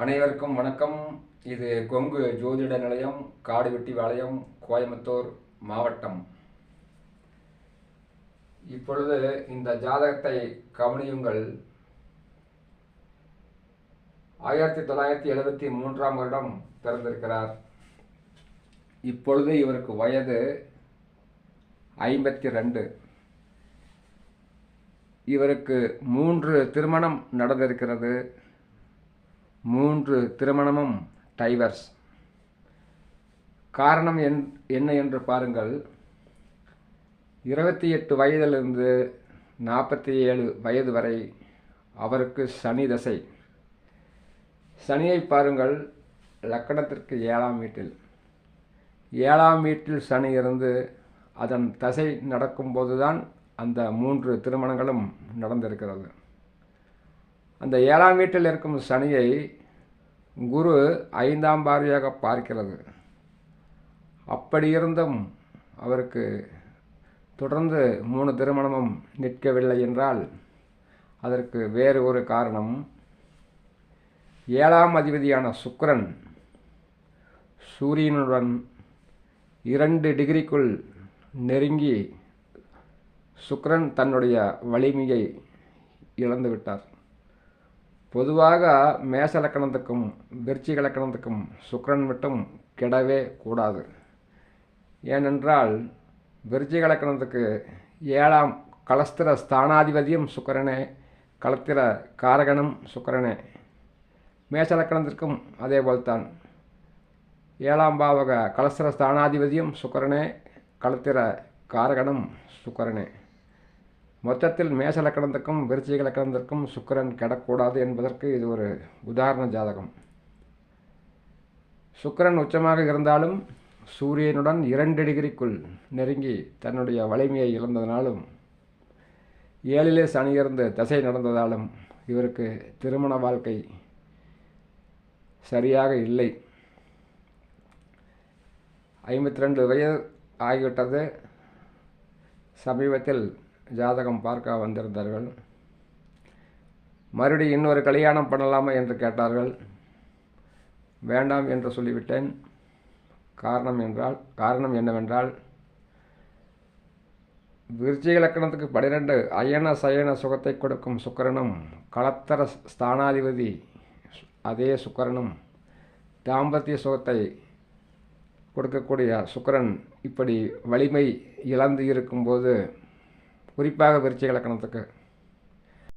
அனைவருக்கும் வணக்கம். இது கொங்கு ஜோதிட நிலையம், காடுவெட்டிபாளையம், கோயம்புத்தூர் மாவட்டம். இப்பொழுது இந்த ஜாதகத்தை கவனியுங்கள். 1973ஆம் வருடம் பிறந்திருக்கிறார். இப்பொழுது இவருக்கு வயது 52. இவருக்கு 3 திருமணம் நடந்திருக்கிறது. 3 திருமணமும் டைவர்ஸ். காரணம் என்ன என்று பாருங்கள். 28 வயதிலிருந்து 47 வயது வரை அவருக்கு சனி தசை. சனியை பாருங்கள், லக்கணத்திற்கு 7ஆம் வீட்டில். 7ஆம் வீட்டில் சனி இருந்து அதன் தசை நடக்கும்போதுதான் அந்த 3 திருமணங்களும் நடந்திருக்கிறது. அந்த 7ஆம் வீட்டில் இருக்கும் சனியை குரு 5ஆம் பார்வையாக பார்க்கிறது. அப்படி இருந்தும் அவருக்கு தொடர்ந்து 3 திருமணமும் நிற்கவில்லை என்றால் அதற்கு வேறு ஒரு காரணம். 7ஆம் அதிபதியான சுக்கிரன் சூரியனுடன் 2 டிகிரிக்குள் நெருங்கி சுக்கிரன் தன்னுடைய வலிமையை இழந்துவிட்டார். பொதுவாக மேச லக்கணத்துக்கும் விருச்சிக லக்கணத்துக்கும் சுக்கிரன் மட்டும் கெடவே கூடாது. ஏனென்றால் விருச்சிக லக்கணத்துக்கு 7ஆம் கலஸ்திர ஸ்தானாதிபதியும் சுக்கிரனே, கலத்திர காரகனும் சுக்கிரனே. மேச லக்கணத்திற்கும் அதே போல்தான். 7ஆம் பாவக கலஸ்திர ஸ்தானாதிபதியும் சுக்கிரனே, கலத்திர காரகனும் சுக்கிரனே. மொத்தத்தில் மேச லக்கணத்துக்கும் விருச்சிக லக்கணத்திற்கும் சுக்கிரன் கெடக்கூடாது என்பதற்கு இது ஒரு உதாரண ஜாதகம். சுக்கிரன் உச்சமாக இருந்தாலும் சூரியனுடன் 2 டிகிரிக்குள் நெருங்கி தன்னுடைய வலிமையை இழந்ததனாலும் 7லே சனி இருந்து தசை நடந்ததாலும் இவருக்கு திருமண வாழ்க்கை சரியாக இல்லை. 52 வயது ஆகிவிட்டது. சமீபத்தில் ஜாதகம் பார்க்க வந்திருந்தார்கள். மறுபடியும் இன்னொரு கல்யாணம் பண்ணலாமா என்று கேட்டார்கள். வேண்டாம் என்று சொல்லிவிட்டேன். காரணம் என்னவென்றால், விருச்சிக லக்கணத்துக்கு 12 அயன சயன சுகத்தை கொடுக்கும் சுக்கிரனும், கலத்தர ஸ்தானாதிபதி அதே சுக்கிரனும், தாம்பத்திய சுகத்தை கொடுக்கக்கூடிய சுக்கிரன் இப்படி வலிமை இழந்து இருக்கும்போது, குறிப்பாக விருச்சிக லக்கணத்துக்கு